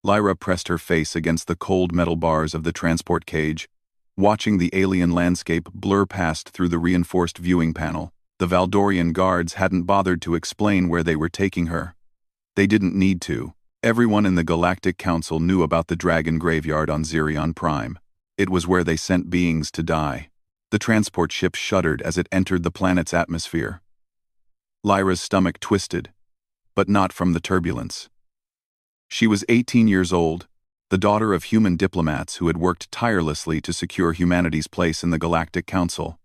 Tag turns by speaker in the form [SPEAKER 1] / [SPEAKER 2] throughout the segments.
[SPEAKER 1] Lyra pressed her face against the cold metal bars of the transport cage, watching the alien landscape blur past through the reinforced viewing panel. The Valdorian guards hadn't bothered to explain where they were taking her. They didn't need to. Everyone in the Galactic Council knew about the Dragon Graveyard on Xerion Prime. It was where they sent beings to die. The transport ship shuddered as it entered the planet's atmosphere. Lyra's stomach twisted, but not from the turbulence. She was 18 years old, the daughter of human diplomats who had worked tirelessly to secure humanity's place in the Galactic Council.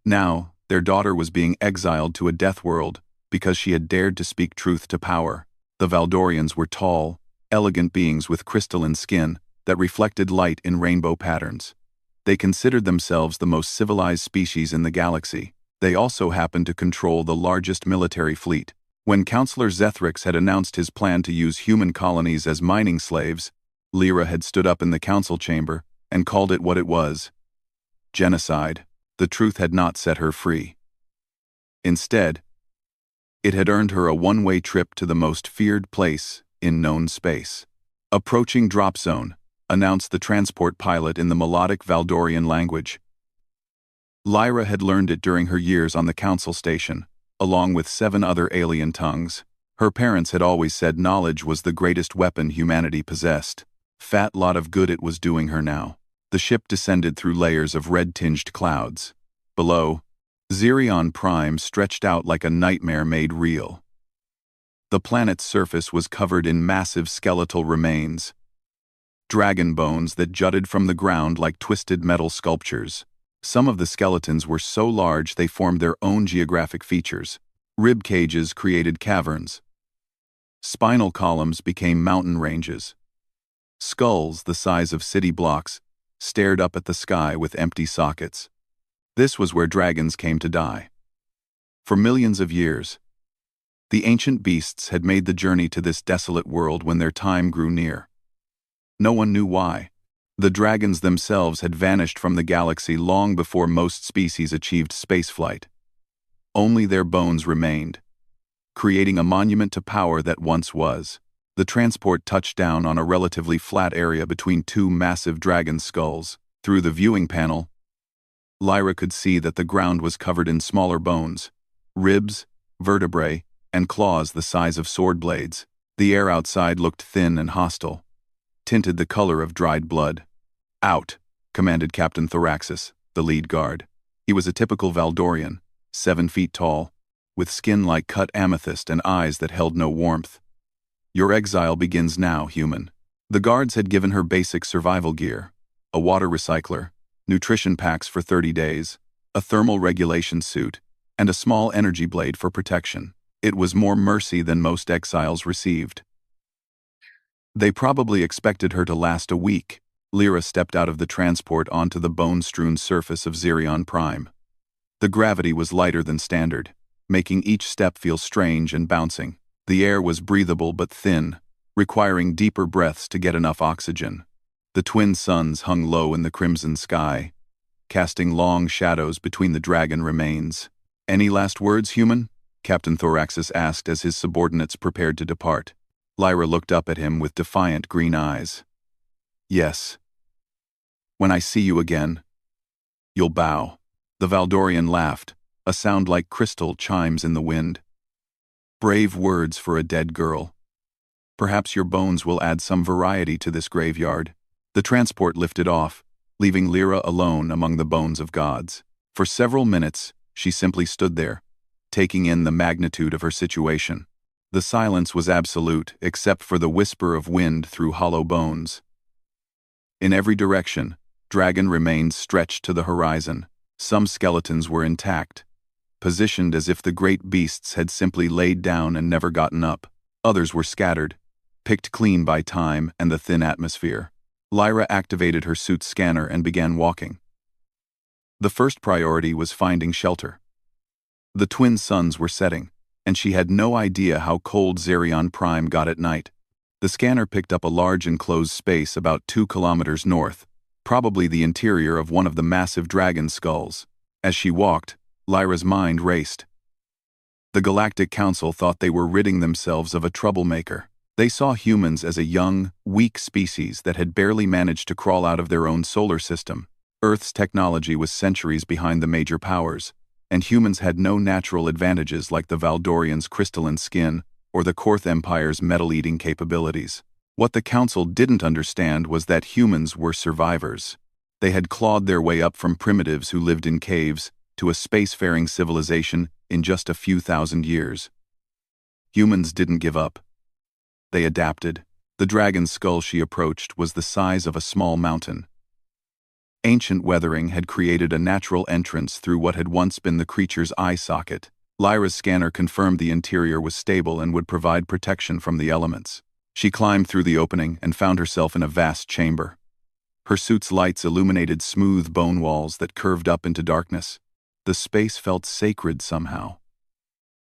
[SPEAKER 1] Now, their daughter was being exiled to a death world because she had dared to speak truth to power. The Valdorians were tall, elegant beings with crystalline skin that reflected light in rainbow patterns. They considered themselves the most civilized species in the galaxy. They also happened to control the largest military fleet. When Counselor Zethrix had announced his plan to use human colonies as mining slaves, Lyra had stood up in the council chamber and called it what it was: genocide. The truth had not set her free. Instead, it had earned her a one-way trip to the most feared place in known space. "Approaching drop zone," announced the transport pilot in the melodic Valdorian language. Lyra had learned it during her years on the council station, along with 7 other alien tongues. Her parents had always said knowledge was the greatest weapon humanity possessed. Fat lot of good it was doing her now. The ship descended through layers of red-tinged clouds. Below, Xerion Prime stretched out like a nightmare made real. The planet's surface was covered in massive skeletal remains, dragon bones that jutted from the ground like twisted metal sculptures. Some of the skeletons were so large they formed their own geographic features. Rib cages created caverns. Spinal columns became mountain ranges. Skulls, the size of city blocks, stared up at the sky with empty sockets. This was where dragons came to die. For millions of years, the ancient beasts had made the journey to this desolate world when their time grew near. No one knew why. The dragons themselves had vanished from the galaxy long before most species achieved spaceflight. Only their bones remained, creating a monument to power that once was. The transport touched down on a relatively flat area between 2 massive dragon skulls. Through the viewing panel, Lyra could see that the ground was covered in smaller bones, ribs, vertebrae, and claws the size of sword blades. The air outside looked thin and hostile, tinted the color of dried blood. "Out," commanded Captain Thoraxis, the lead guard. He was a typical Valdorian, 7 feet tall, with skin like cut amethyst and eyes that held no warmth. "Your exile begins now, human." The guards had given her basic survival gear: a water recycler, nutrition packs for 30 days, a thermal regulation suit, and a small energy blade for protection. It was more mercy than most exiles received. They probably expected her to last a week. Lyra stepped out of the transport onto the bone-strewn surface of Xerion Prime. The gravity was lighter than standard, making each step feel strange and bouncing. The air was breathable but thin, requiring deeper breaths to get enough oxygen. The twin suns hung low in the crimson sky, casting long shadows between the dragon remains. "Any last words, human?" Captain Thoraxis asked as his subordinates prepared to depart. Lyra looked up at him with defiant green eyes. "Yes. When I see you again, you'll bow." The Valdorian laughed, a sound like crystal chimes in the wind. "Brave words for a dead girl. Perhaps your bones will add some variety to this graveyard." The transport lifted off, leaving Lyra alone among the bones of gods. For several minutes, she simply stood there, taking in the magnitude of her situation. The silence was absolute, except for the whisper of wind through hollow bones. In every direction, dragon remains stretched to the horizon. Some skeletons were intact, positioned as if the great beasts had simply laid down and never gotten up. Others were scattered, picked clean by time and the thin atmosphere. Lyra activated her suit's scanner and began walking. The first priority was finding shelter. The twin suns were setting, and she had no idea how cold Xerion Prime got at night. The scanner picked up a large enclosed space about 2 kilometers north, probably the interior of one of the massive dragon skulls. As she walked, Lyra's mind raced. The Galactic Council thought they were ridding themselves of a troublemaker. They saw humans as a young, weak species that had barely managed to crawl out of their own solar system. Earth's technology was centuries behind the major powers, and humans had no natural advantages like the Valdorians' crystalline skin or the Korth Empire's metal-eating capabilities. What the Council didn't understand was that humans were survivors. They had clawed their way up from primitives who lived in caves to a spacefaring civilization in just a few thousand years. Humans didn't give up. They adapted. The dragon's skull she approached was the size of a small mountain. Ancient weathering had created a natural entrance through what had once been the creature's eye socket. Lyra's scanner confirmed the interior was stable and would provide protection from the elements. She climbed through the opening and found herself in a vast chamber. Her suit's lights illuminated smooth bone walls that curved up into darkness. The space felt sacred somehow.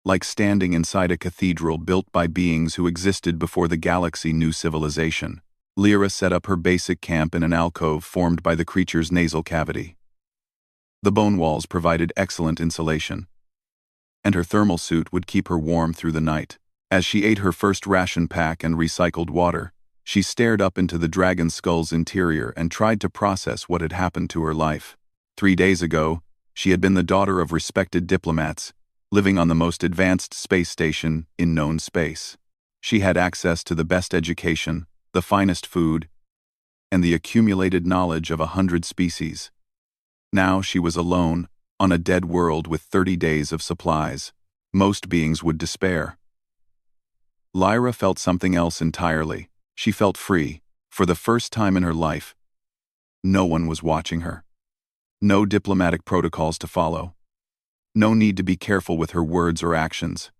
[SPEAKER 1] Like standing inside a cathedral built by beings who existed before the galaxy knew civilization. Lyra set up her basic camp in an alcove formed by the creature's nasal cavity. The bone walls provided excellent insulation, and her thermal suit would keep her warm through the night. As she ate her first ration pack and recycled water, she stared up into the dragon's skull's interior and tried to process what had happened to her life. 3 days ago, she had been the daughter of respected diplomats, living on the most advanced space station in known space. She had access to the best education, the finest food, and the accumulated knowledge of 100 species. Now she was alone, on a dead world with 30 days of supplies. Most beings would despair. Lyra felt something else entirely. She felt free, for the first time in her life. No one was watching her. No diplomatic protocols to follow. No need to be careful with her words or actions.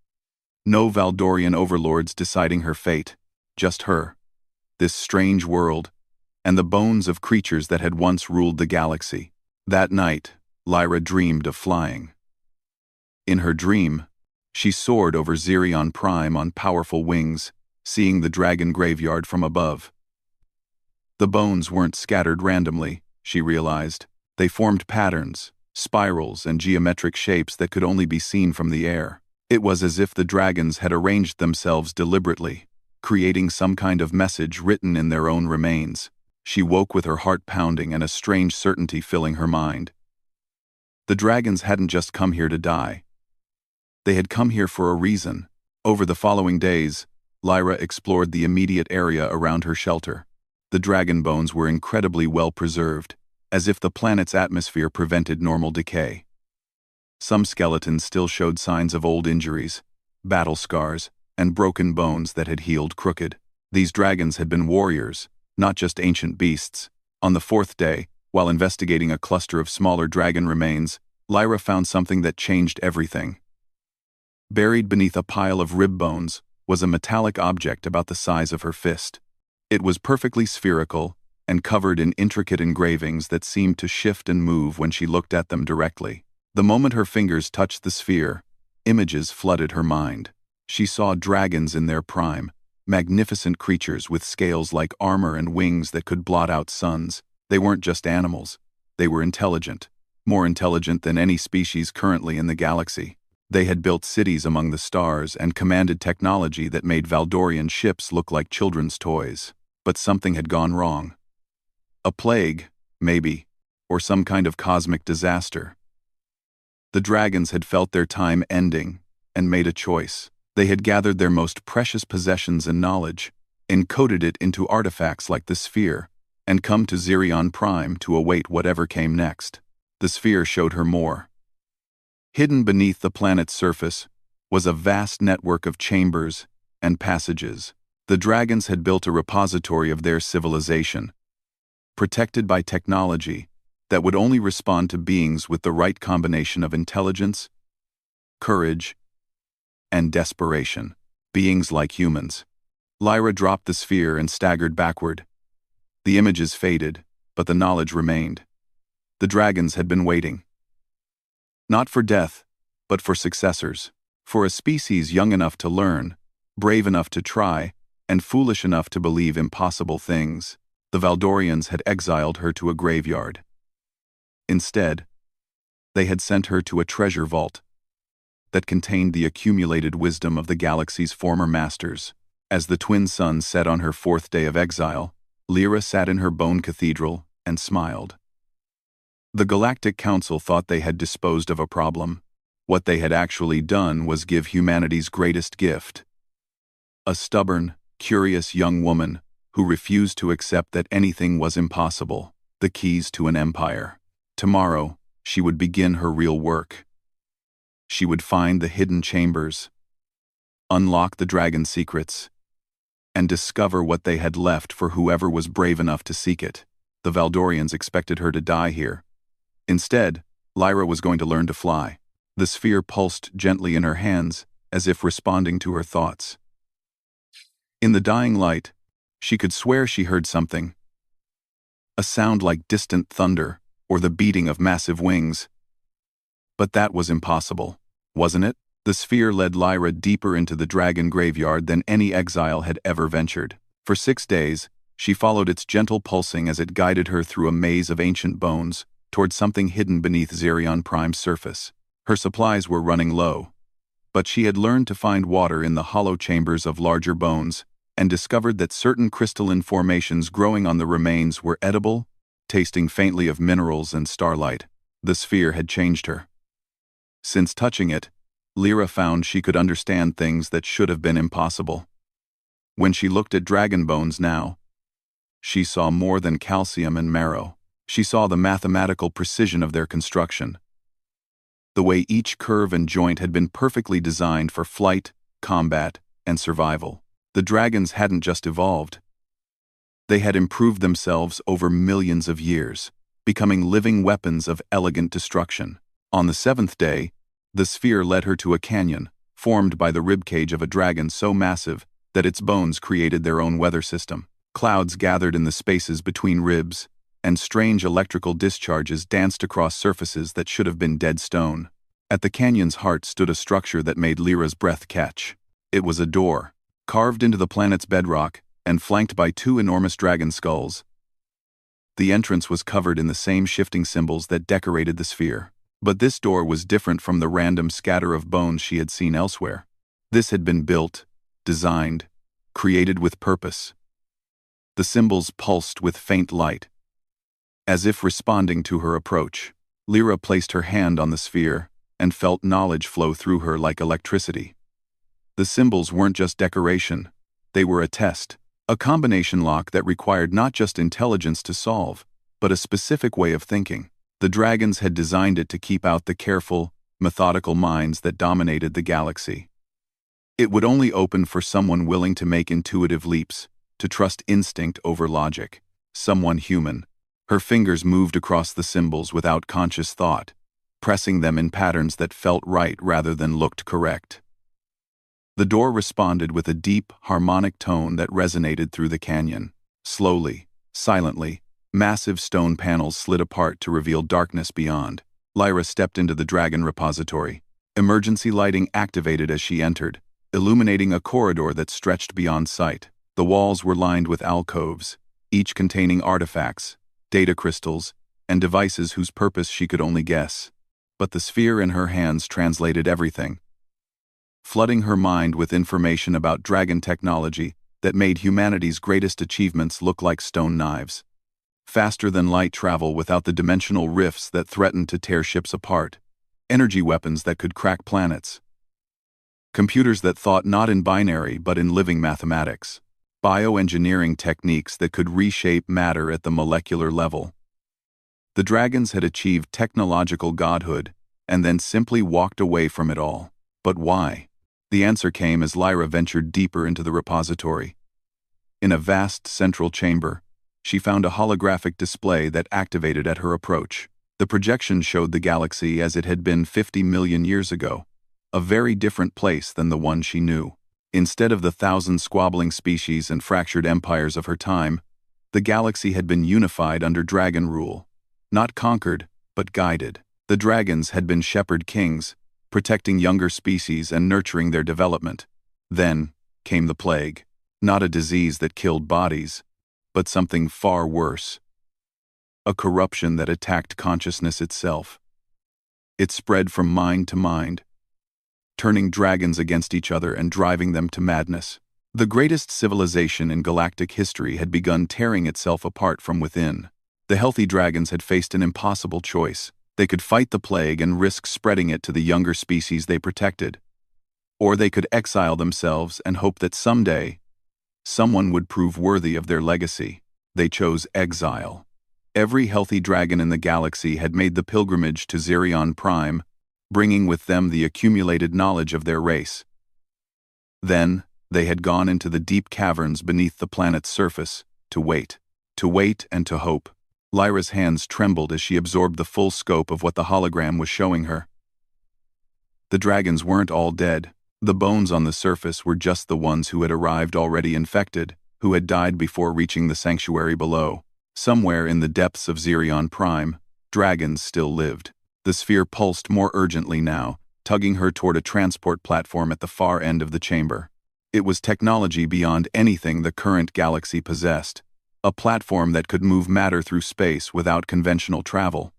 [SPEAKER 1] No Valdorian overlords deciding her fate. Just her, this strange world, and the bones of creatures that had once ruled the galaxy. That night, Lyra dreamed of flying. In her dream, she soared over Zirion Prime on powerful wings, seeing the dragon graveyard from above. The bones weren't scattered randomly, she realized. They formed patterns, spirals, and geometric shapes that could only be seen from the air. It was as if the dragons had arranged themselves deliberately, creating some kind of message written in their own remains. She woke with her heart pounding and a strange certainty filling her mind. The dragons hadn't just come here to die. They had come here for a reason. Over the following days, Lyra explored the immediate area around her shelter. The dragon bones were incredibly well preserved, as if the planet's atmosphere prevented normal decay. Some skeletons still showed signs of old injuries, battle scars, and broken bones that had healed crooked. These dragons had been warriors, not just ancient beasts. On the 4th day, while investigating a cluster of smaller dragon remains, Lyra found something that changed everything. Buried beneath a pile of rib bones was a metallic object about the size of her fist. It was perfectly spherical and covered in intricate engravings that seemed to shift and move when she looked at them directly. The moment her fingers touched the sphere, images flooded her mind. She saw dragons in their prime, magnificent creatures with scales like armor and wings that could blot out suns. They weren't just animals. They were intelligent, more intelligent than any species currently in the galaxy. They had built cities among the stars and commanded technology that made Valdorian ships look like children's toys. But something had gone wrong. A plague, maybe, or some kind of cosmic disaster. The dragons had felt their time ending and made a choice. They had gathered their most precious possessions and knowledge, encoded it into artifacts like the sphere, and come to Zirion Prime to await whatever came next. The sphere showed her more. Hidden beneath the planet's surface was a vast network of chambers and passages. The dragons had built a repository of their civilization, protected by technology that would only respond to beings with the right combination of intelligence, courage, and desperation. Beings like humans. Lyra dropped the sphere and staggered backward. The images faded, but the knowledge remained. The dragons had been waiting. Not for death, but for successors. For a species young enough to learn, brave enough to try, and foolish enough to believe impossible things. The Valdorians had exiled her to a graveyard. Instead, they had sent her to a treasure vault that contained the accumulated wisdom of the galaxy's former masters. As the twin sun set on her fourth day of exile, Lyra sat in her bone cathedral and smiled. The Galactic Council thought they had disposed of a problem. What they had actually done was give humanity's greatest gift. A stubborn, curious young woman who refused to accept that anything was impossible, the keys to an empire. Tomorrow, she would begin her real work. She would find the hidden chambers, unlock the dragon secrets, and discover what they had left for whoever was brave enough to seek it. The Valdorians expected her to die here. Instead, Lyra was going to learn to fly. The sphere pulsed gently in her hands, as if responding to her thoughts. In the dying light, she could swear she heard something. A sound like distant thunder, or the beating of massive wings. But that was impossible, wasn't it? The sphere led Lyra deeper into the dragon graveyard than any exile had ever ventured. For 6 days, she followed its gentle pulsing as it guided her through a maze of ancient bones, toward something hidden beneath Xerion Prime's surface. Her supplies were running low, but she had learned to find water in the hollow chambers of larger bones, and discovered that certain crystalline formations growing on the remains were edible, tasting faintly of minerals and starlight. The sphere had changed her. Since touching it, Lyra found she could understand things that should have been impossible. When she looked at dragon bones now, she saw more than calcium and marrow. She saw the mathematical precision of their construction. The way each curve and joint had been perfectly designed for flight, combat, and survival. The dragons hadn't just evolved. They had improved themselves over millions of years, becoming living weapons of elegant destruction. On the 7th day, the sphere led her to a canyon, formed by the ribcage of a dragon so massive that its bones created their own weather system. Clouds gathered in the spaces between ribs, and strange electrical discharges danced across surfaces that should have been dead stone. At the canyon's heart stood a structure that made Lyra's breath catch. It was a door, carved into the planet's bedrock and flanked by 2 enormous dragon skulls. The entrance was covered in the same shifting symbols that decorated the sphere. But this door was different from the random scatter of bones she had seen elsewhere. This had been built, designed, created with purpose. The symbols pulsed with faint light. As if responding to her approach, Lyra placed her hand on the sphere and felt knowledge flow through her like electricity. The symbols weren't just decoration, they were a test, a combination lock that required not just intelligence to solve, but a specific way of thinking. The dragons had designed it to keep out the careful, methodical minds that dominated the galaxy. It would only open for someone willing to make intuitive leaps, to trust instinct over logic. Someone human. Her fingers moved across the symbols without conscious thought, pressing them in patterns that felt right rather than looked correct. The door responded with a deep, harmonic tone that resonated through the canyon. Slowly, silently, massive stone panels slid apart to reveal darkness beyond. Lyra stepped into the dragon repository. Emergency lighting activated as she entered, illuminating a corridor that stretched beyond sight. The walls were lined with alcoves, each containing artifacts, data crystals, and devices whose purpose she could only guess. But the sphere in her hands translated everything, flooding her mind with information about dragon technology that made humanity's greatest achievements look like stone knives. Faster than light travel without the dimensional rifts that threatened to tear ships apart, energy weapons that could crack planets, computers that thought not in binary but in living mathematics, bioengineering techniques that could reshape matter at the molecular level. The dragons had achieved technological godhood and then simply walked away from it all. But why? The answer came as Lyra ventured deeper into the repository. In a vast central chamber, she found a holographic display that activated at her approach. The projection showed the galaxy as it had been 50 million years ago, a very different place than the one she knew. Instead of the 1,000 squabbling species and fractured empires of her time, the galaxy had been unified under dragon rule, not conquered, but guided. The dragons had been shepherd kings, protecting younger species and nurturing their development. Then came the plague, not a disease that killed bodies, but something far worse. A corruption that attacked consciousness itself. It spread from mind to mind, turning dragons against each other and driving them to madness. The greatest civilization in galactic history had begun tearing itself apart from within. The healthy dragons had faced an impossible choice. They could fight the plague and risk spreading it to the younger species they protected. Or they could exile themselves and hope that someday, someone would prove worthy of their legacy. They chose exile. Every healthy dragon in the galaxy had made the pilgrimage to Zirion Prime, bringing with them the accumulated knowledge of their race. Then, they had gone into the deep caverns beneath the planet's surface, to wait and to hope. Lyra's hands trembled as she absorbed the full scope of what the hologram was showing her. The dragons weren't all dead. The bones on the surface were just the ones who had arrived already infected, who had died before reaching the sanctuary below. Somewhere in the depths of Zirion Prime, dragons still lived. The sphere pulsed more urgently now, tugging her toward a transport platform at the far end of the chamber. It was technology beyond anything the current galaxy possessed, a platform that could move matter through space without conventional travel.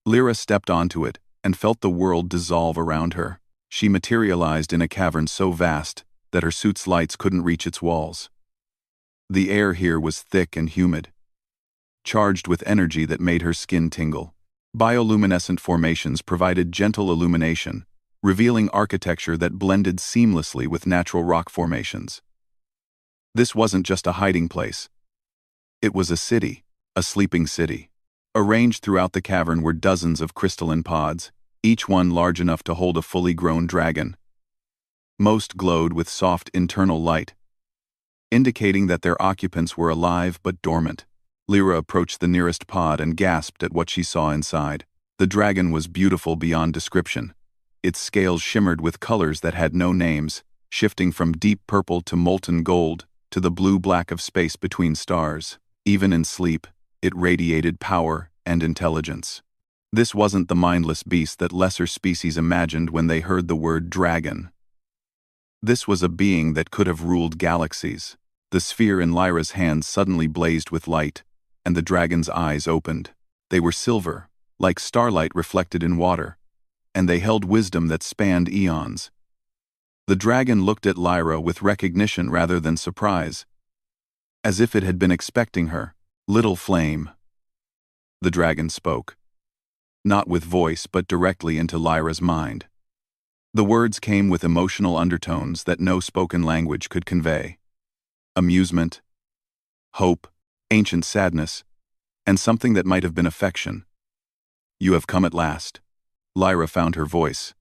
[SPEAKER 1] Lyra stepped onto it and felt the world dissolve around her. She materialized in a cavern so vast that her suit's lights couldn't reach its walls. The air here was thick and humid, charged with energy that made her skin tingle. Bioluminescent formations provided gentle illumination, revealing architecture that blended seamlessly with natural rock formations. This wasn't just a hiding place. It was a city, a sleeping city. Arranged throughout the cavern were dozens of crystalline pods, each one large enough to hold a fully grown dragon. Most glowed with soft internal light, indicating that their occupants were alive but dormant. Lyra approached the nearest pod and gasped at what she saw inside. The dragon was beautiful beyond description. Its scales shimmered with colors that had no names, shifting from deep purple to molten gold, to the blue-black of space between stars. Even in sleep, it radiated power and intelligence. This wasn't the mindless beast that lesser species imagined when they heard the word dragon. This was a being that could have ruled galaxies. The sphere in Lyra's hands suddenly blazed with light, and the dragon's eyes opened. They were silver, like starlight reflected in water, and they held wisdom that spanned eons. The dragon looked at Lyra with recognition rather than surprise, as if it had been expecting her. "Little flame," the dragon spoke, not with voice but directly into Lyra's mind. The words came with emotional undertones that no spoken language could convey. Amusement, hope, ancient sadness, and something that might have been affection. "You have come at last." Lyra found her voice.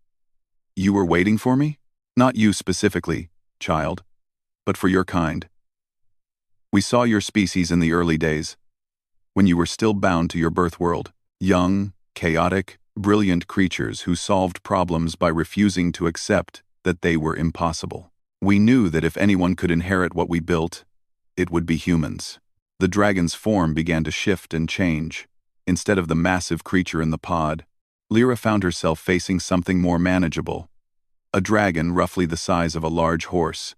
[SPEAKER 1] "You were waiting for me? Not you specifically, child, but for your kind. We saw your species in the early days, when you were still bound to your birth world. Young, chaotic, brilliant creatures who solved problems by refusing to accept that they were impossible. We knew that if anyone could inherit what we built, it would be humans." The dragon's form began to shift and change. Instead of the massive creature in the pod, Lyra found herself facing something more manageable. A dragon roughly the size of a large horse,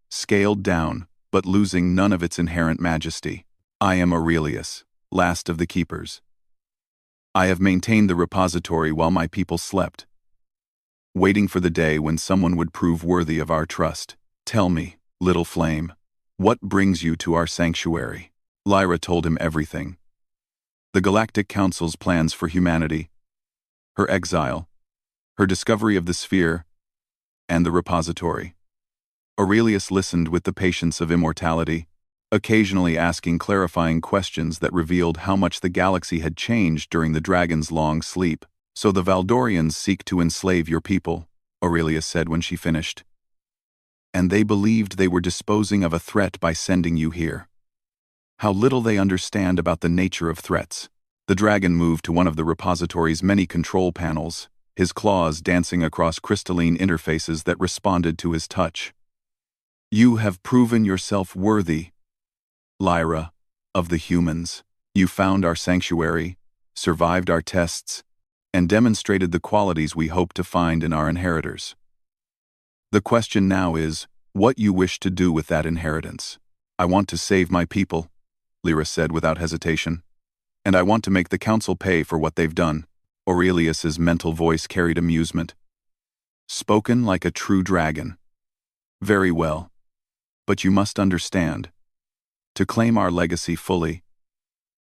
[SPEAKER 1] scaled down, but losing none of its inherent majesty. "I am Aurelius, last of the keepers. I have maintained the repository while my people slept, waiting for the day when someone would prove worthy of our trust. Tell me, little flame, what brings you to our sanctuary?" Lyra told him everything. The Galactic Council's plans for humanity, her exile, her discovery of the sphere, and the repository. Aurelius listened with the patience of immortality, occasionally asking clarifying questions that revealed how much the galaxy had changed during the dragon's long sleep. "So the Valdorians seek to enslave your people," Aurelius said when she finished. "And they believed they were disposing of a threat by sending you here. How little they understand about the nature of threats." The dragon moved to one of the repository's many control panels, his claws dancing across crystalline interfaces that responded to his touch. "You have proven yourself worthy, Lyra, of the humans. You found our sanctuary, survived our tests, and demonstrated the qualities we hope to find in our inheritors. The question now is, what you wish to do with that inheritance." "I want to save my people," Lyra said without hesitation. "And I want to make the council pay for what they've done." Aurelius's mental voice carried amusement. "Spoken like a true dragon. Very well. But you must understand, to claim our legacy fully,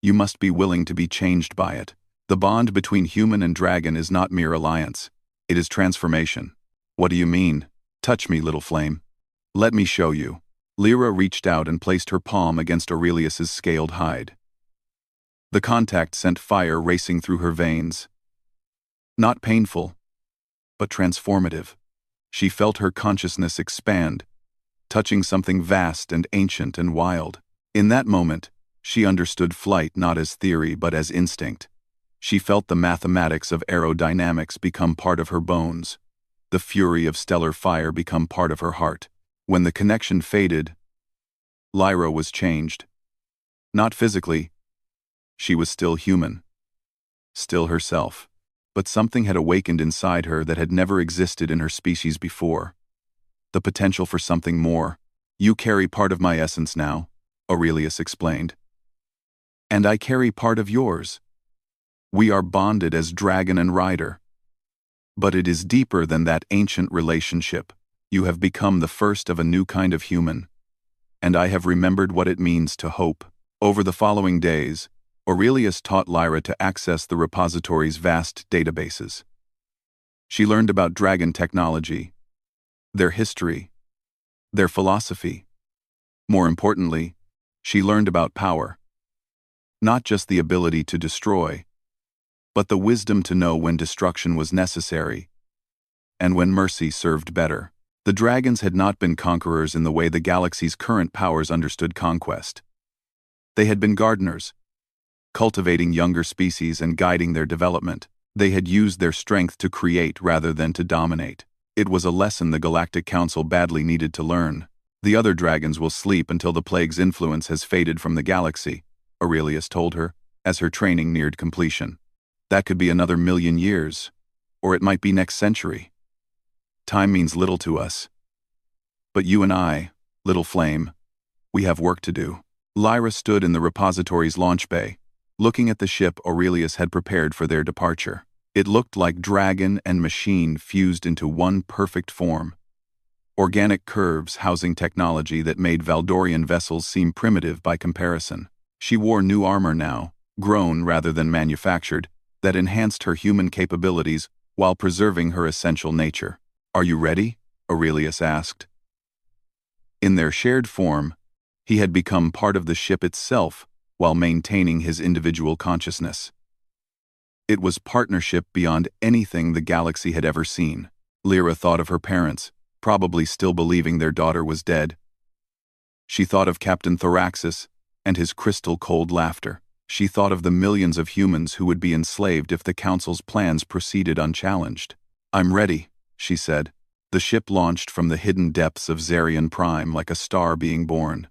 [SPEAKER 1] you must be willing to be changed by it. The bond between human and dragon is not mere alliance. It is transformation. What do you mean? Touch me, little flame. Let me show you. Lyra reached out and placed her palm against Aurelius's scaled hide. The contact sent fire racing through her veins. Not painful, but transformative. She felt her consciousness expand, touching something vast and ancient and wild. In that moment, she understood flight not as theory but as instinct. She felt the mathematics of aerodynamics become part of her bones, the fury of stellar fire become part of her heart. When the connection faded, Lyra was changed. Not physically. She was still human, still herself. But something had awakened inside her that had never existed in her species before. The potential for something more. You carry part of my essence now, Aurelius explained. And I carry part of yours. We are bonded as dragon and rider. But it is deeper than that ancient relationship. You have become the first of a new kind of human. And I have remembered what it means to hope. Over the following days, Aurelius taught Lyra to access the repository's vast databases. She learned about dragon technology, their history, their philosophy. More importantly, she learned about power. Not just the ability to destroy, but the wisdom to know when destruction was necessary and when mercy served better. The dragons had not been conquerors in the way the galaxy's current powers understood conquest. They had been gardeners, cultivating younger species and guiding their development. They had used their strength to create rather than to dominate. It was a lesson the Galactic Council badly needed to learn. The other dragons will sleep until the plague's influence has faded from the galaxy, Aurelius told her, as her training neared completion. That could be another 1,000,000 years, or it might be next century. Time means little to us. But you and I, little flame, we have work to do. Lyra stood in the repository's launch bay, looking at the ship Aurelius had prepared for their departure. It looked like dragon and machine fused into one perfect form. Organic curves housing technology that made Valdorian vessels seem primitive by comparison. She wore new armor now, grown rather than manufactured, that enhanced her human capabilities while preserving her essential nature. Are you ready? Aurelius asked. In their shared form, he had become part of the ship itself while maintaining his individual consciousness. It was partnership beyond anything the galaxy had ever seen. Lyra thought of her parents, probably still believing their daughter was dead. She thought of Captain Thoraxis and his crystal-cold laughter. She thought of the millions of humans who would be enslaved if the Council's plans proceeded unchallenged. I'm ready, she said. The ship launched from the hidden depths of Zarian Prime like a star being born.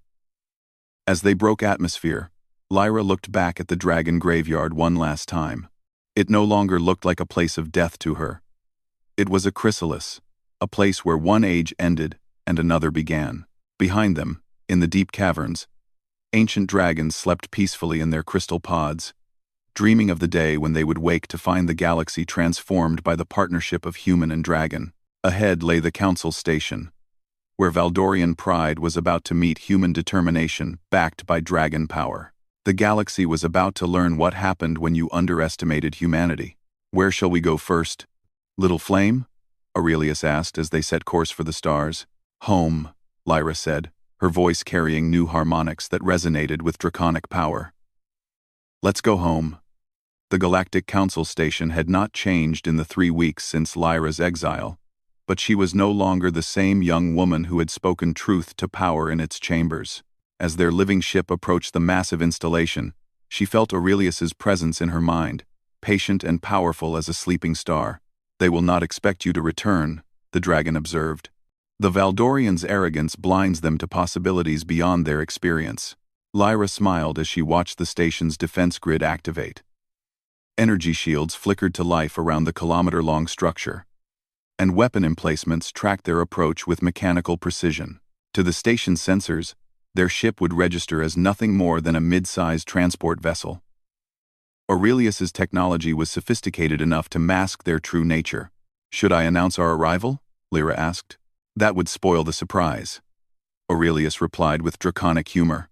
[SPEAKER 1] As they broke atmosphere, Lyra looked back at the dragon graveyard one last time. It no longer looked like a place of death to her. It was a chrysalis, a place where one age ended and another began. Behind them, in the deep caverns, ancient dragons slept peacefully in their crystal pods, dreaming of the day when they would wake to find the galaxy transformed by the partnership of human and dragon. Ahead lay the Council Station, where Valdorian pride was about to meet human determination backed by dragon power. The galaxy was about to learn what happened when you underestimated humanity. Where shall we go first? Little flame? Aurelius asked as they set course for the stars. Home, Lyra said, her voice carrying new harmonics that resonated with draconic power. Let's go home. The Galactic Council Station had not changed in the 3 weeks since Lyra's exile, but she was no longer the same young woman who had spoken truth to power in its chambers. As their living ship approached the massive installation, she felt Aurelius's presence in her mind, patient and powerful as a sleeping star. They will not expect you to return, the dragon observed. The Valdorians' arrogance blinds them to possibilities beyond their experience. Lyra smiled as she watched the station's defense grid activate. Energy shields flickered to life around the kilometer-long structure, and weapon emplacements tracked their approach with mechanical precision. To the station's sensors, their ship would register as nothing more than a mid-sized transport vessel. Aurelius's technology was sophisticated enough to mask their true nature. Should I announce our arrival? Lyra asked. That would spoil the surprise. Aurelius replied with draconic humor.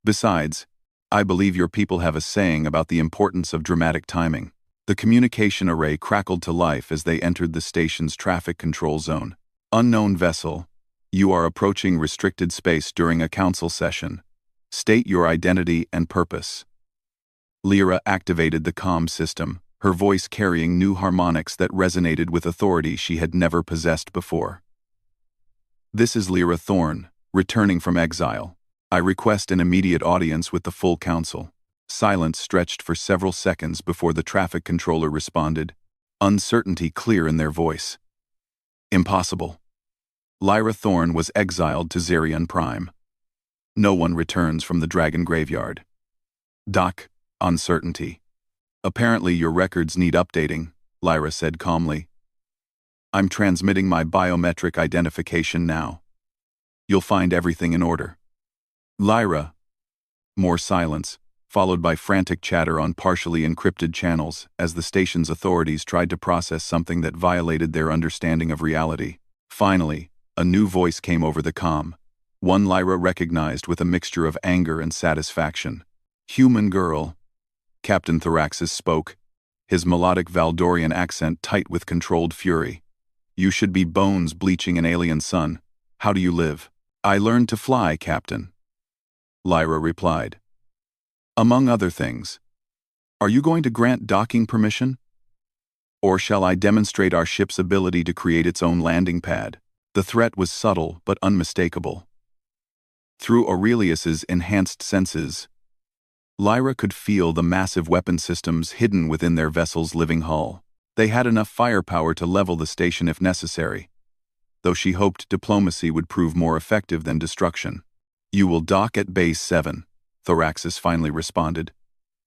[SPEAKER 1] Besides, I believe your people have a saying about the importance of dramatic timing. The communication array crackled to life as they entered the station's traffic control zone. Unknown vessel, you are approaching restricted space during a council session. State your identity and purpose. Lyra activated the comm system, her voice carrying new harmonics that resonated with authority she had never possessed before. This is Lyra Thorne, returning from exile. I request an immediate audience with the full council. Silence stretched for several seconds before the traffic controller responded, uncertainty clear in their voice. Impossible. Lyra Thorne was exiled to Zerion Prime. No one returns from the Dragon Graveyard. Doc, uncertainty. Apparently your records need updating, Lyra said calmly. I'm transmitting my biometric identification now. You'll find everything in order. Lyra. More silence, followed by frantic chatter on partially encrypted channels as the station's authorities tried to process something that violated their understanding of reality. Finally, a new voice came over the comm, one Lyra recognized with a mixture of anger and satisfaction. Human girl. Captain Thoraxis spoke, his melodic Valdorian accent tight with controlled fury. You should be bones bleaching an alien sun. How do you live? I learned to fly, Captain. Lyra replied. Among other things. Are you going to grant docking permission? Or shall I demonstrate our ship's ability to create its own landing pad? The threat was subtle but unmistakable. Through Aurelius's enhanced senses, Lyra could feel the massive weapon systems hidden within their vessel's living hull. They had enough firepower to level the station if necessary, though she hoped diplomacy would prove more effective than destruction. You will dock at Base 7, Thoraxis finally responded.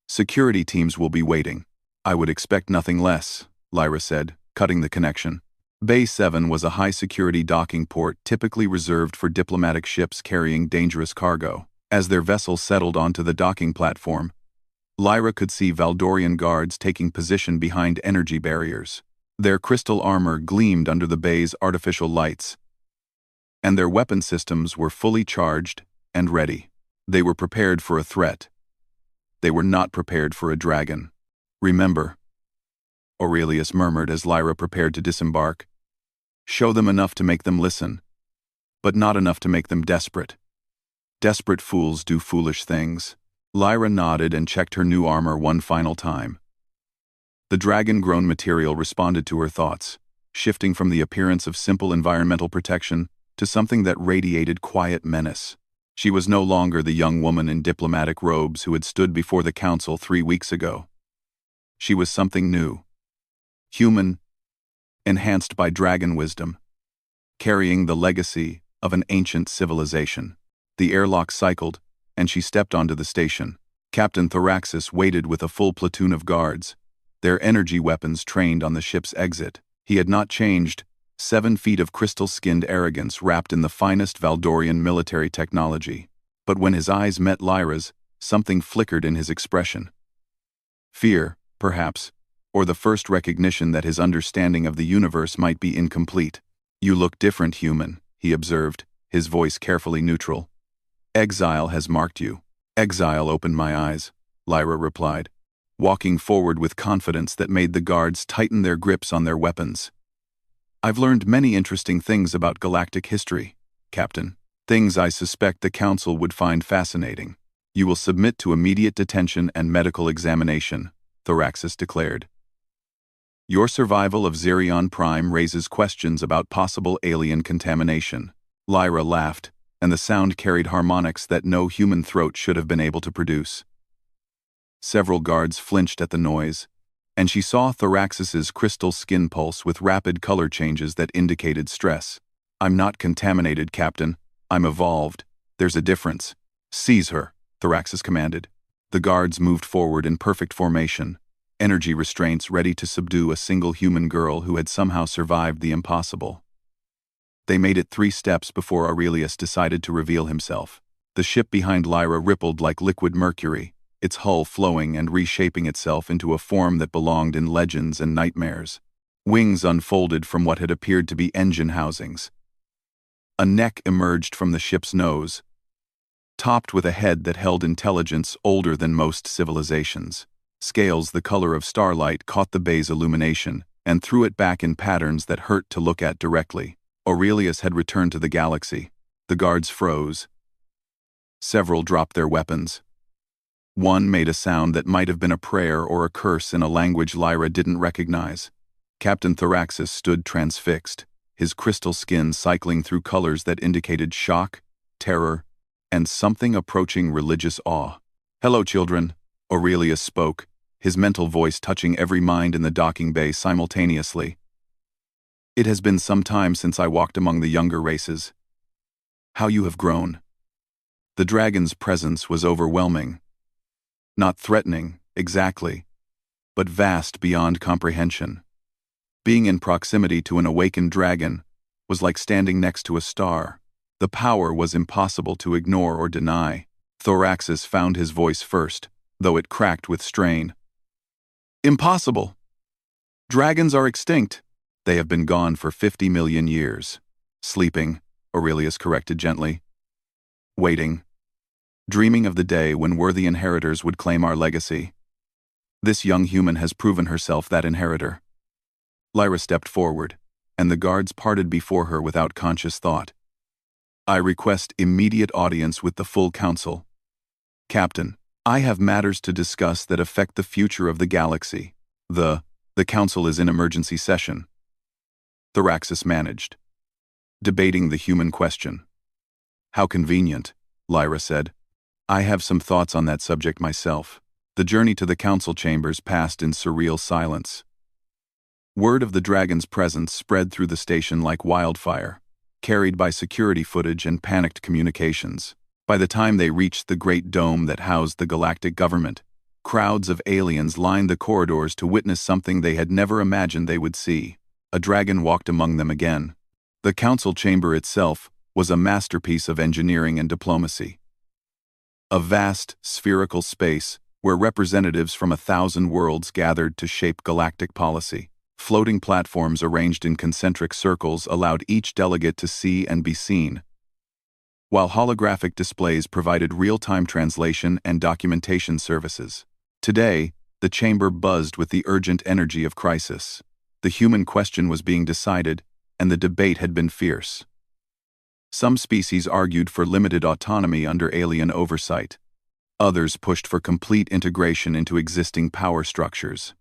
[SPEAKER 1] Security teams will be waiting. I would expect nothing less, Lyra said, cutting the connection. Base 7 was a high-security docking port typically reserved for diplomatic ships carrying dangerous cargo. As their vessel settled onto the docking platform, Lyra could see Valdorian guards taking position behind energy barriers. Their crystal armor gleamed under the bay's artificial lights, and their weapon systems were fully charged and ready. They were prepared for a threat. They were not prepared for a dragon. Remember, Aurelius murmured as Lyra prepared to disembark. Show them enough to make them listen, but not enough to make them desperate. Desperate fools do foolish things. Lyra nodded and checked her new armor one final time. The dragon-grown material responded to her thoughts, shifting from the appearance of simple environmental protection to something that radiated quiet menace. She was no longer the young woman in diplomatic robes who had stood before the council 3 weeks ago. She was something new. Human, enhanced by dragon wisdom, carrying the legacy of an ancient civilization. The airlock cycled, and she stepped onto the station. Captain Thoraxis waited with a full platoon of guards, their energy weapons trained on the ship's exit. He had not changed, 7 feet of crystal-skinned arrogance wrapped in the finest Valdorian military technology. But when his eyes met Lyra's, something flickered in his expression. Fear, perhaps, or the first recognition that his understanding of the universe might be incomplete. You look different, human, he observed, his voice carefully neutral. Exile has marked you. Exile opened my eyes, Lyra replied, walking forward with confidence that made the guards tighten their grips on their weapons. I've learned many interesting things about galactic history, Captain. Things I suspect the Council would find fascinating. You will submit to immediate detention and medical examination, Thoraxis declared. Your survival of Zerion Prime raises questions about possible alien contamination. Lyra laughed, and the sound carried harmonics that no human throat should have been able to produce. Several guards flinched at the noise, and she saw Thoraxis's crystal skin pulse with rapid color changes that indicated stress. I'm not contaminated, Captain. I'm evolved. There's a difference. Seize her, Thoraxis commanded. The guards moved forward in perfect formation, energy restraints ready to subdue a single human girl who had somehow survived the impossible. They made it 3 steps before Aurelius decided to reveal himself. The ship behind Lyra rippled like liquid mercury, its hull flowing and reshaping itself into a form that belonged in legends and nightmares. Wings unfolded from what had appeared to be engine housings. A neck emerged from the ship's nose, topped with a head that held intelligence older than most civilizations. Scales the color of starlight caught the bay's illumination and threw it back in patterns that hurt to look at directly. Aurelius had returned to the galaxy. The guards froze. Several dropped their weapons. One made a sound that might have been a prayer or a curse in a language Lyra didn't recognize. Captain Thoraxis stood transfixed, his crystal skin cycling through colors that indicated shock, terror, and something approaching religious awe. "Hello, children," Aurelius spoke, his mental voice touching every mind in the docking bay simultaneously. "It has been some time since I walked among the younger races. How you have grown." The dragon's presence was overwhelming. Not threatening, exactly, but vast beyond comprehension. Being in proximity to an awakened dragon was like standing next to a star. The power was impossible to ignore or deny. Thoraxis found his voice first, though it cracked with strain. "Impossible! Dragons are extinct. They have been gone for 50 million years. Sleeping," Aurelius corrected gently. "Waiting. Dreaming of the day when worthy inheritors would claim our legacy. This young human has proven herself that inheritor." Lyra stepped forward, and the guards parted before her without conscious thought. "I request immediate audience with the full council. Captain, I have matters to discuss that affect the future of the galaxy. The council is in emergency session." Thoraxis managed, debating the human question. "How convenient," Lyra said. "I have some thoughts on that subject myself." The journey to the council chambers passed in surreal silence. Word of the dragon's presence spread through the station like wildfire, carried by security footage and panicked communications. By the time they reached the great dome that housed the galactic government, crowds of aliens lined the corridors to witness something they had never imagined they would see. A dragon walked among them again. The council chamber itself was a masterpiece of engineering and diplomacy. A vast, spherical space where representatives from 1,000 worlds gathered to shape galactic policy. Floating platforms arranged in concentric circles allowed each delegate to see and be seen, while holographic displays provided real-time translation and documentation services. Today, the chamber buzzed with the urgent energy of crisis. The human question was being decided, and the debate had been fierce. Some species argued for limited autonomy under alien oversight. Others pushed for complete integration into existing power structures.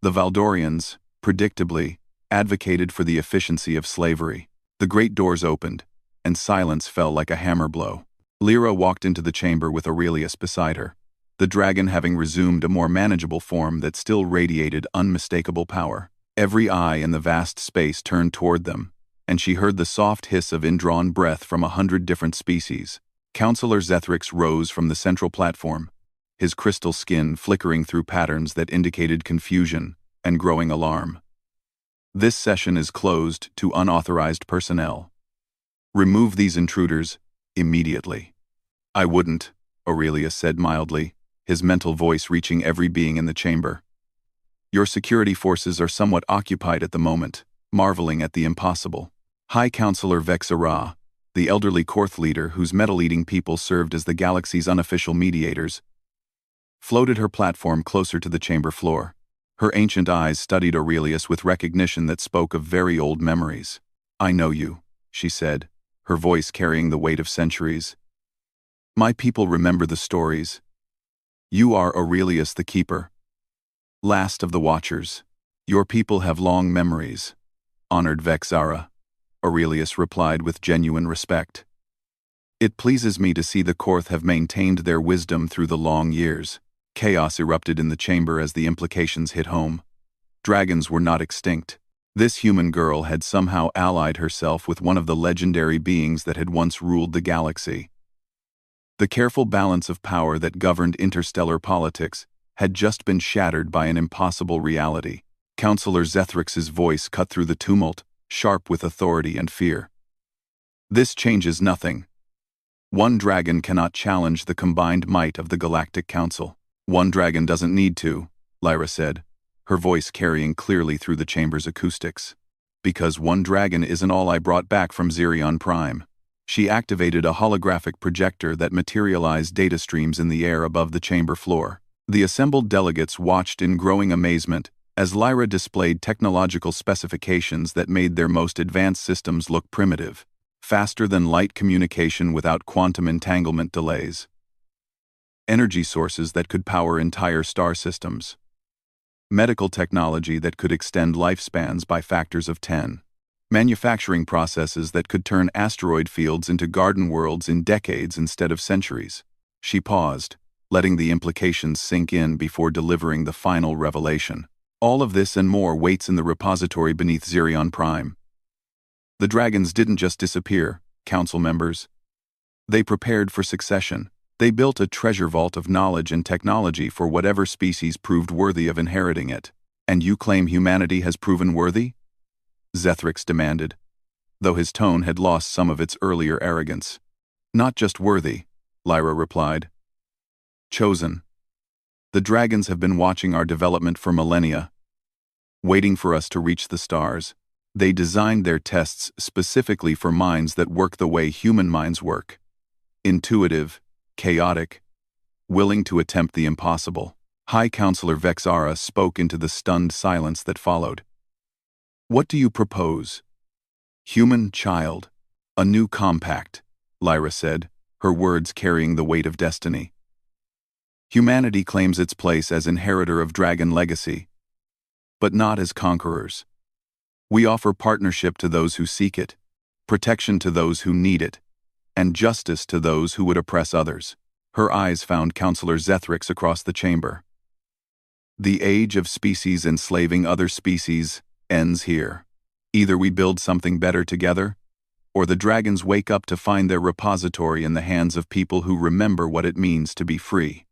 [SPEAKER 1] The Valdorians, predictably, advocated for the efficiency of slavery. The great doors opened, and silence fell like a hammer blow. Lyra walked into the chamber with Aurelius beside her, the dragon having resumed a more manageable form that still radiated unmistakable power. Every eye in the vast space turned toward them, and she heard the soft hiss of indrawn breath from 100 different species. Counselor Zethrix rose from the central platform, his crystal skin flickering through patterns that indicated confusion and growing alarm. "This session is closed to unauthorized personnel. Remove these intruders immediately." "I wouldn't," Aurelius said mildly, his mental voice reaching every being in the chamber. "Your security forces are somewhat occupied at the moment, marveling at the impossible." High Counselor Vexara, the elderly Korth leader whose metal-eating people served as the galaxy's unofficial mediators, floated her platform closer to the chamber floor. Her ancient eyes studied Aurelius with recognition that spoke of very old memories. "I know you," she said, her voice carrying the weight of centuries. "My people remember the stories. You are Aurelius the Keeper, last of the Watchers. Your people have long memories." "Honored Vexara," Aurelius replied with genuine respect. "It pleases me to see the Korth have maintained their wisdom through the long years." Chaos erupted in the chamber as the implications hit home. Dragons were not extinct. This human girl had somehow allied herself with one of the legendary beings that had once ruled the galaxy. The careful balance of power that governed interstellar politics had just been shattered by an impossible reality. Counselor Zethrix's voice cut through the tumult, sharp with authority and fear. "This changes nothing. One dragon cannot challenge the combined might of the Galactic Council." "One dragon doesn't need to," Lyra said, her voice carrying clearly through the chamber's acoustics. Because one dragon isn't all I brought back from Xerion Prime. She activated a holographic projector that materialized data streams in the air above the chamber floor. The assembled delegates watched in growing amazement as Lyra displayed technological specifications that made their most advanced systems look primitive, faster than light communication without quantum entanglement delays. Energy sources that could power entire star systems. Medical technology that could extend lifespans by factors of 10. Manufacturing processes that could turn asteroid fields into garden worlds in decades instead of centuries. She paused, letting the implications sink in before delivering the final revelation. All of this and more waits in the repository beneath Xerion Prime. The dragons didn't just disappear, council members. They prepared for succession. They built a treasure vault of knowledge and technology for whatever species proved worthy of inheriting it. And you claim humanity has proven worthy? Zethryx demanded, though his tone had lost some of its earlier arrogance. Not just worthy, Lyra replied. Chosen. The dragons have been watching our development for millennia, waiting for us to reach the stars. They designed their tests specifically for minds that work the way human minds work. Intuitive, chaotic, willing to attempt the impossible. High Counselor Vexara spoke into the stunned silence that followed. What do you propose? Human child. A new compact, Lyra said, her words carrying the weight of destiny. Humanity claims its place as inheritor of dragon legacy, but not as conquerors. We offer partnership to those who seek it, protection to those who need it, and justice to those who would oppress others. Her eyes found Counselor Zethryx across the chamber. The age of species enslaving other species ends here. Either we build something better together, or the dragons wake up to find their repository in the hands of people who remember what it means to be free.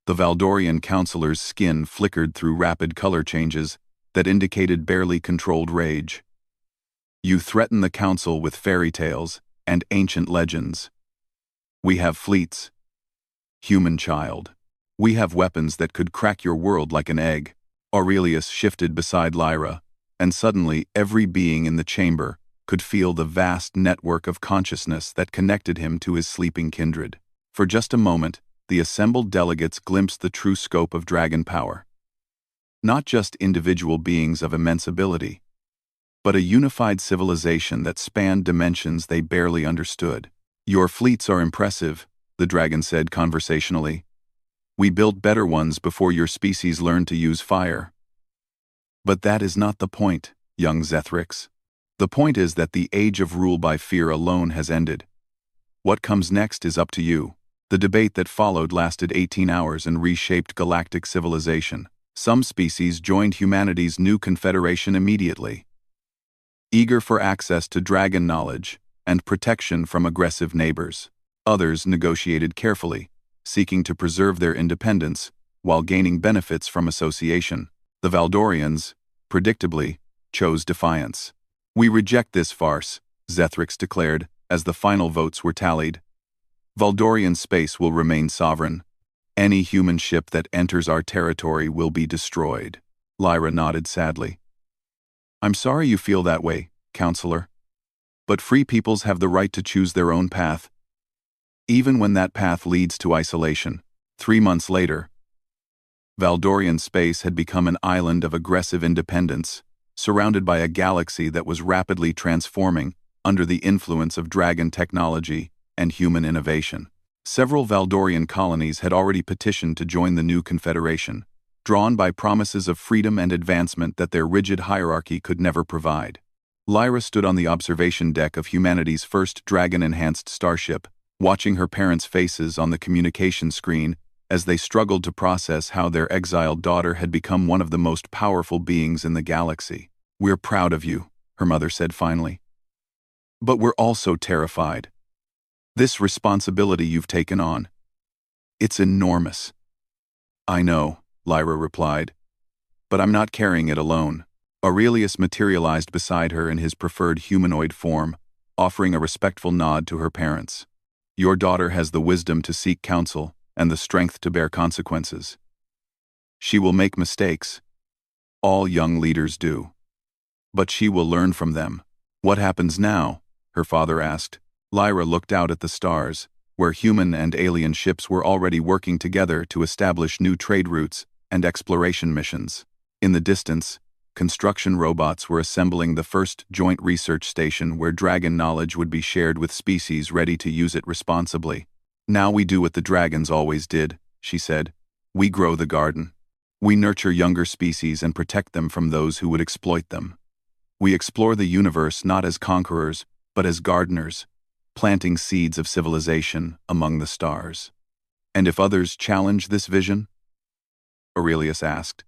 [SPEAKER 1] The Valdorian counselor's skin flickered through rapid color changes that indicated barely controlled rage. You threaten the council with fairy tales and ancient legends. We have fleets. Human child. We have weapons that could crack your world like an egg. Aurelius shifted beside Lyra, and suddenly every being in the chamber could feel the vast network of consciousness that connected him to his sleeping kindred. For just a moment, the assembled delegates glimpsed the true scope of dragon power. Not just individual beings of immense ability, but a unified civilization that spanned dimensions they barely understood. Your fleets are impressive, the dragon said conversationally. We built better ones before your species learned to use fire. But that is not the point, young Zethryx. The point is that the age of rule by fear alone has ended. What comes next is up to you. The debate that followed lasted 18 hours and reshaped galactic civilization. Some species joined humanity's new confederation immediately, eager for access to dragon knowledge and protection from aggressive neighbors. Others negotiated carefully, seeking to preserve their independence while gaining benefits from association. The Valdorians, predictably, chose defiance. We reject this farce, Zethryx declared, as the final votes were tallied. Valdorian space will remain sovereign. Any human ship that enters our territory will be destroyed. Lyra nodded sadly. I'm sorry you feel that way, Counselor. But free peoples have the right to choose their own path, even when that path leads to isolation. 3 months later, Valdorian space had become an island of aggressive independence, surrounded by a galaxy that was rapidly transforming under the influence of dragon technology and human innovation. Several Valdorian colonies had already petitioned to join the new confederation, drawn by promises of freedom and advancement that their rigid hierarchy could never provide. Lyra stood on the observation deck of humanity's first dragon-enhanced starship, watching her parents' faces on the communication screen as they struggled to process how their exiled daughter had become one of the most powerful beings in the galaxy. We're proud of you, her mother said finally. But we're also terrified. This responsibility you've taken on, it's enormous. I know, Lyra replied, but I'm not carrying it alone. Aurelius materialized beside her in his preferred humanoid form, offering a respectful nod to her parents. Your daughter has the wisdom to seek counsel and the strength to bear consequences. She will make mistakes. All young leaders do. But she will learn from them. What happens now? Her father asked. Lyra looked out at the stars, where human and alien ships were already working together to establish new trade routes and exploration missions. In the distance, construction robots were assembling the first joint research station where dragon knowledge would be shared with species ready to use it responsibly. Now we do what the dragons always did, she said. We grow the garden. We nurture younger species and protect them from those who would exploit them. We explore the universe not as conquerors, but as gardeners, planting seeds of civilization among the stars. And if others challenge this vision? Aurelius asked.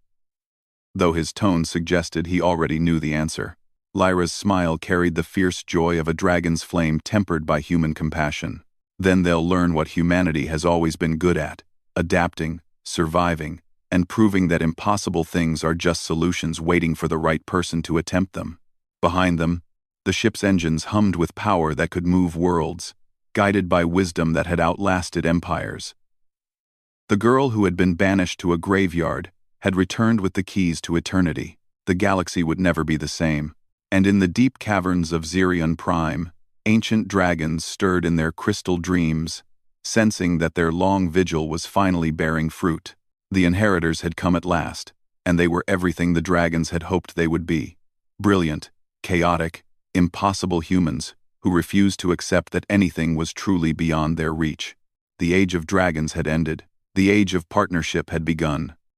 [SPEAKER 1] Though his tone suggested he already knew the answer, Lyra's smile carried the fierce joy of a dragon's flame tempered by human compassion. Then they'll learn what humanity has always been good at, adapting, surviving, and proving that impossible things are just solutions waiting for the right person to attempt them. Behind them, the ship's engines hummed with power that could move worlds, guided by wisdom that had outlasted empires. The girl who had been banished to a graveyard had returned with the keys to eternity. The galaxy would never be the same, and in the deep caverns of Xerion Prime, ancient dragons stirred in their crystal dreams, sensing that their long vigil was finally bearing fruit. The inheritors had come at last, and they were everything the dragons had hoped they would be. Brilliant, chaotic, impossible humans who refused to accept that anything was truly beyond their reach. The age of dragons had ended. The age of partnership had begun.